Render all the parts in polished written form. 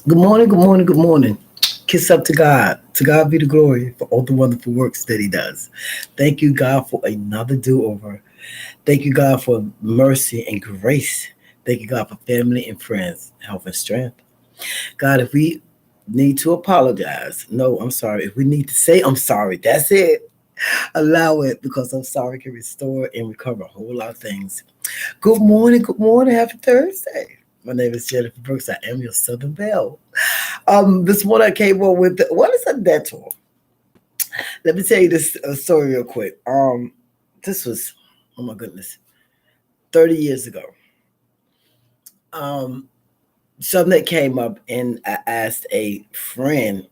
Good morning, good morning, good morning. Kiss up to God. To God be the glory for all the wonderful works that He does. Thank you, God, for another do over. Thank you, God, for mercy and grace. Thank you, God, for family and friends, health and strength. God, if we need to apologize, no, I'm sorry. If we need to say I'm sorry, that's it. Allow it because I'm sorry can restore and recover a whole lot of things. Good morning, good morning. Happy Thursday. My name is Jennifer Brooks. I am your Southern Belle. This morning I came up with what is a debtor? Let me tell you this story real quick. This was, oh my goodness, 30 years ago. Um, Something that came up, and I asked a friend.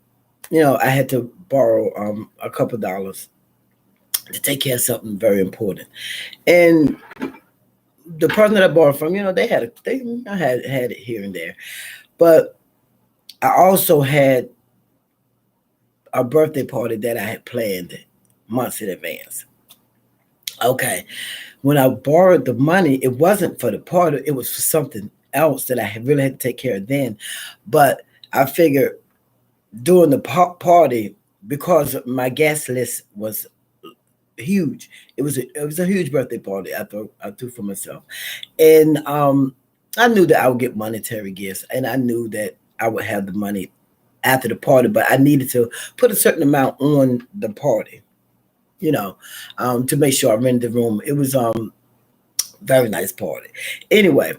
I had to borrow a couple dollars to take care of something very important, and the person that I borrowed from, they I had it here and there, but I also had a birthday party that I had planned months in advance. Okay. When I borrowed the money, it wasn't for the party, it was for something else that I had really had to take care of then. But I figured during the party, because my guest list was huge, it was a huge birthday party I threw for myself. And I knew that I would get monetary gifts and I knew that I would have the money after the party, but I needed to put a certain amount on the party, you know, to make sure I rented the room. It was very nice party. Anyway,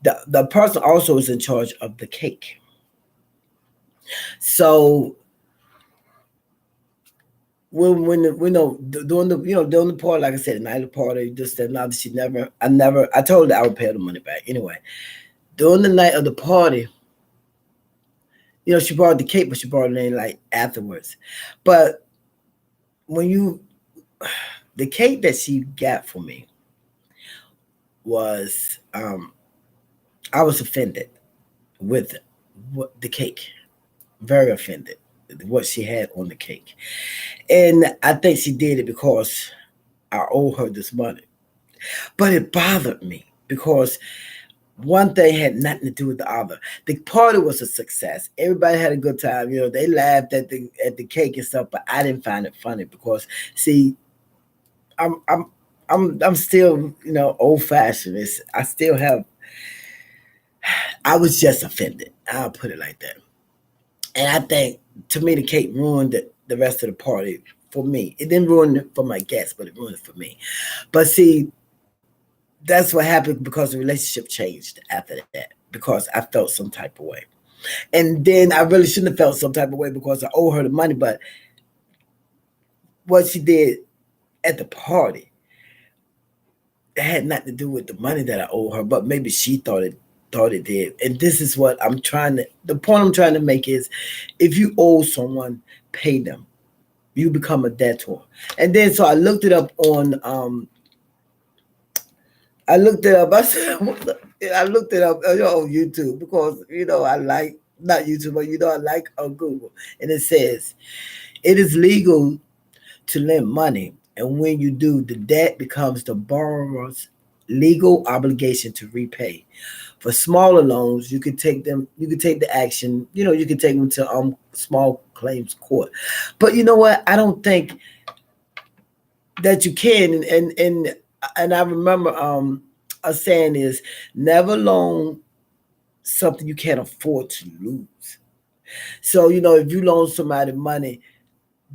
the person also is in charge of the cake. So during the party, like I said, the night of the party, just that now I told her I would pay her the money back. Anyway, during the night of the party, she brought the cake, but she brought it in like afterwards. But when you the cake that she got for me was I was offended with the cake, very offended what she had on the cake. And I think she did it because I owe her this money. But it bothered me because one thing had nothing to do with the other. The party was a success. Everybody had a good time. They laughed at the cake and stuff, but I didn't find it funny because see, I'm I'm I'm still old fashioned. I still have. I was just offended. I'll put it like that. And I think to me the cake ruined the rest of the party for me. It didn't ruin it for my guests, but it ruined it for me. But see, that's what happened because the relationship changed after that because I felt some type of way. And then I really shouldn't have felt some type of way because I owe her the money. But what she did at the party, it had nothing to do with the money that I owe her, but maybe she thought it did. And this is what the point I'm trying to make is if you owe someone, pay them. You become a debtor. And then so I looked it up I looked it up. I said, I looked it up on YouTube because I like not YouTube, but I like on Google, and it says it is legal to lend money, and when you do, the debt becomes the borrower's legal obligation to repay. For smaller loans, you could take them. You could take the action. You could take them to small claims court. But you know what? I don't think that you can. And I remember a saying is never loan something you can't afford to lose. So if you loan somebody money,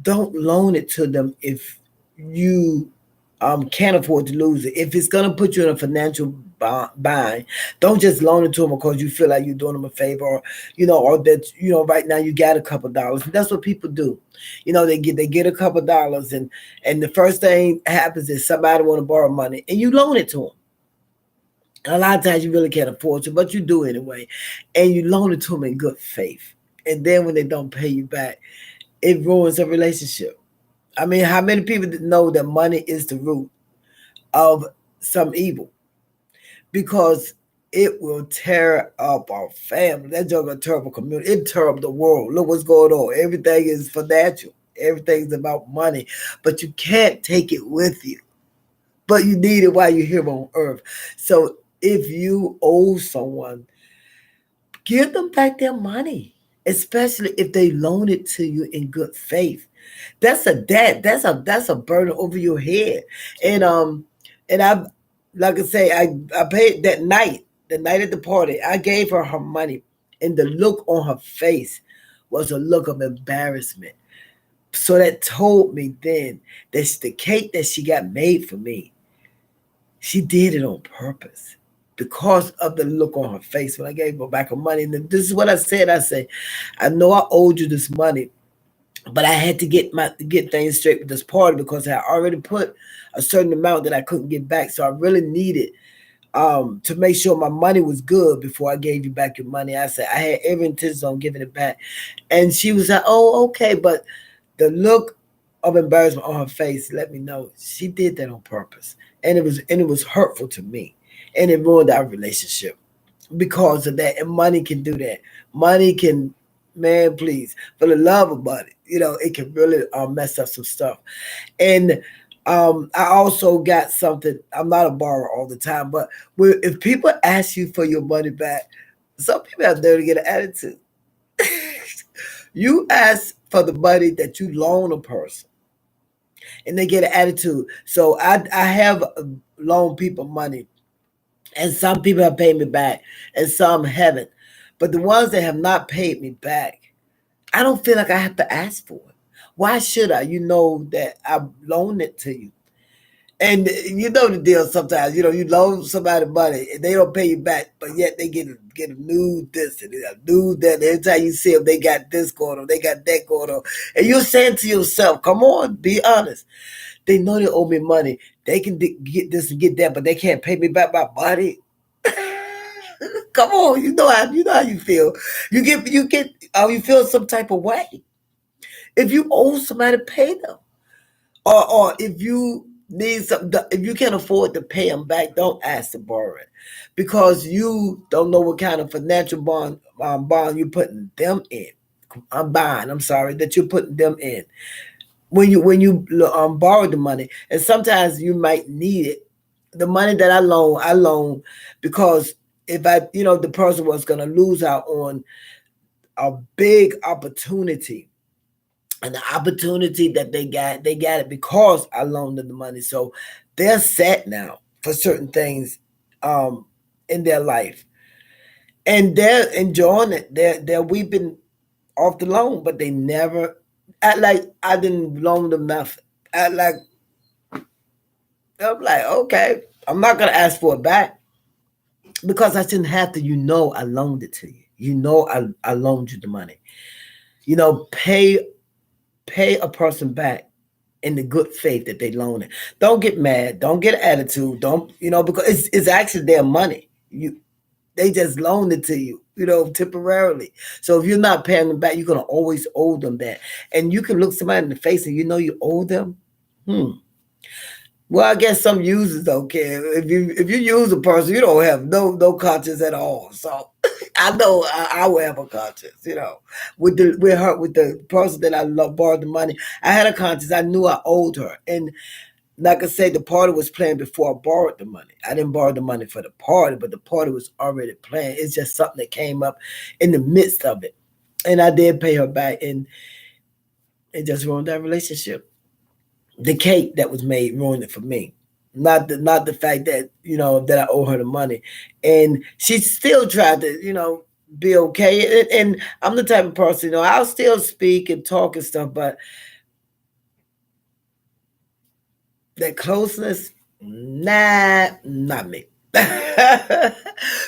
don't loan it to them if you can't afford to lose it. If it's gonna put you in a financial bind, don't just loan it to them because you feel like you're doing them a favor, or that right now you got a couple dollars. And that's what people do. They get a couple dollars, and the first thing happens is somebody want to borrow money, and you loan it to them. And a lot of times you really can't afford to, but you do anyway, and you loan it to them in good faith. And then when they don't pay you back, it ruins a relationship. I mean, how many people know that money is the root of some evil? Because it will tear up our family. That joke will tear up a community. It tear up the world. Look what's going on. Everything is financial. Everything's about money. But you can't take it with you. But you need it while you're here on earth. So if you owe someone, Give them back their money, especially if they loan it to you in good faith. That's a debt. That's a burden over your head. And and I, like I say, I paid that night, the night at the party. I gave her her money, and the look on her face was a look of embarrassment. So that told me then that the cake that she got made for me, she did it on purpose because of the look on her face when I gave her back her money. And this is what I said. I said, I know I owed you this money, but I had to get things straight with this party because I already put a certain amount that I couldn't get back. So I really needed to make sure my money was good before I gave you back your money. I said I had every intention on giving it back. And she was like, oh, okay. But the look of embarrassment on her face let me know she did that on purpose. And it was hurtful to me. And it ruined our relationship because of that. And money can do that. Money can, man, please, for the love of money, it can really mess up some stuff. And I also got something. I'm not a borrower all the time, but if people ask you for your money back, some people out there to get an attitude. You ask for the money that you loan a person, and they get an attitude. So I have loaned people money, and some people have paid me back, and some haven't. But the ones that have not paid me back, I don't feel like I have to ask for it. Why should I? You know that I loaned it to you. And you know the deal sometimes, you loan somebody money and they don't pay you back, but yet they get a new this and a new that. Every time you see them, they got this going on, they got that going on. And you're saying to yourself, come on, be honest. They know they owe me money. They can get this and get that, but they can't pay me back my money. Come on, you know how you feel. You feel some type of way. If you owe somebody, pay them. Or if you need something, if you can't afford to pay them back, don't ask to borrow it, because you don't know what kind of financial bond you're putting them in. I'm sorry, that you're putting them in when you borrow the money, and sometimes you might need it. The money that I loan because if the person was going to lose out on a big opportunity, and the opportunity that they got it because I loaned them the money. So they're set now for certain things um, in their life, and they're enjoying it. They're weeping off the loan, but they never act like I didn't loan them nothing. Act like I'm like, okay, I'm not gonna ask for it back because I shouldn't have to. I loaned it to you. I loaned you the money. Pay a person back in the good faith that they loan it. Don't get mad. Don't get an attitude. Don't because it's actually their money. They just loaned it to you, temporarily. So if you're not paying them back, you're gonna always owe them that. And you can look somebody in the face and you owe them. Hmm. Well, I guess some users don't care. If you use a person, you don't have no conscience at all. So I know I will have a conscience. With the person that I love borrowed the money, I had a conscience. I knew I owed her, and like I said, the party was planned before I borrowed the money. I didn't borrow the money for the party, but the party was already planned. It's just something that came up in the midst of it, and I did pay her back, and it just ruined that relationship. The cake that was made ruined it for me. Not the fact that that I owe her the money, and she still tried to be okay. And I'm the type of person I'll still speak and talk and stuff, but that closeness, nah, not me.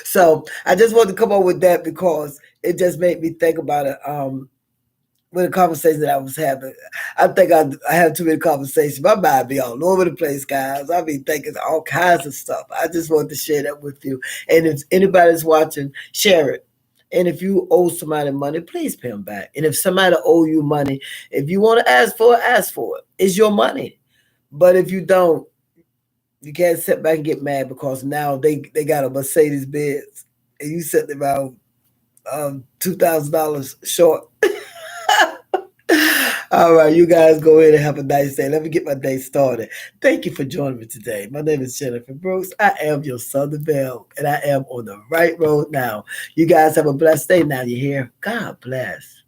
So I just wanted to come up with that because it just made me think about it. With the conversation that I was having, I think I have too many conversations. My mind be all over the place, guys. I be thinking all kinds of stuff. I just want to share that with you. And if anybody's watching, share it. And if you owe somebody money, please pay them back. And if somebody owe you money, if you want to ask for it, ask for it. It's your money. But if you don't, you can't sit back and get mad because now they got a Mercedes Benz and you sitting around $2,000 short. All right, you guys go ahead and have a nice day. Let me get my day started. Thank you for joining me today. My name is Jennifer Brooks. I am your Southern Belle, and I am on the right road now. You guys have a blessed day now. You hear? God bless.